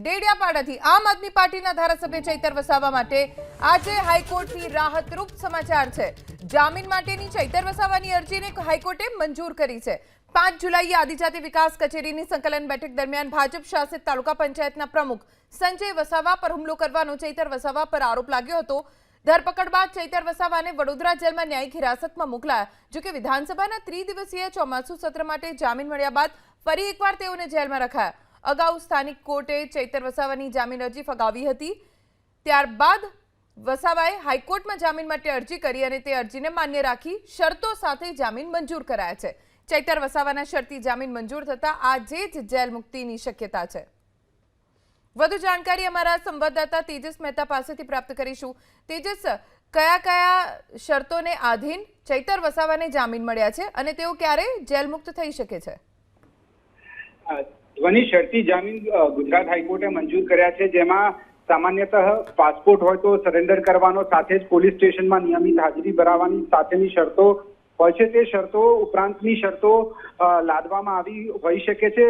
ડેડિયાપાડાથી આમ આદમી પાર્ટીના ધારાસભ્ય ચૈતર વસાવા માટે આજે હાઈકોર્ટથી રાહતરૂપ સમાચાર છે। જામીન માટેની ચૈતર વસાવાની અરજીને હાઈકોર્ટે મંજૂર કરી છે। 5 જુલાઈએ આદિજાતિ વિકાસ કચેરીની સંકલન બેઠક દરમિયાન ભાજપ શાસિત તાલુકા પંચાયતના પ્રમુખ સંજય વસાવા પર હુમલો કરવાનો ચૈતર વસાવા પર આરોપ લાગ્યો હતો। ધરપકડ બાદ ચૈતર વસાવાને વડોદરા જેલમાં ન્યાયિક હિરાસતમાં મોકલાયા। જો કે વિધાનસભાના ત્રિદિવસીય ચોમાસુ સત્ર માટે જામીન મળ્યા બાદ ફરી એકવાર તેઓને જેલમાં રખાયા। અગાઉ સ્થાનિક કોર્ટે ચૈતર વસાવાની જામીન અરજી ફગાવી હતી। ત્યારબાદ વસાવાએ હાઈકોર્ટમાં જામીન માટે અરજી કરી અને તે અરજીને માન્ય રાખી શરતો સાથે જામીન મંજૂર કરાયા છે। ચૈતર વસાવાના શરતી જામીન મંજૂર થતા આજે જ જેલ મુક્તિની શક્યતા છે। વધુ જાણકારી અમારા સંવાદદાતા તેજસ મહેતા પાસેથી પ્રાપ્ત કરીશું। તેજસ, કયા શરતોને આધીન ચૈતર વસાવાને જામીન મળ્યા છે અને તેઓ ક્યારે જેલ મુક્ત થઈ શકે છે? ધ્વનિ, શરતી જામીન ગુજરાત હાઈકોર્ટે મંજૂર કર્યા છે, જેમાં સામાન્યતઃ પાસપોર્ટ હોય તો સરેન્ડર કરવાનો, સાથે જ પોલીસ સ્ટેશનમાં નિયમિત હાજરી ભરાવવાની સાથેની શરતો હોય છે। તે શરતો ઉપરાંતની શરતો લાદવામાં આવી હોઈ શકે છે।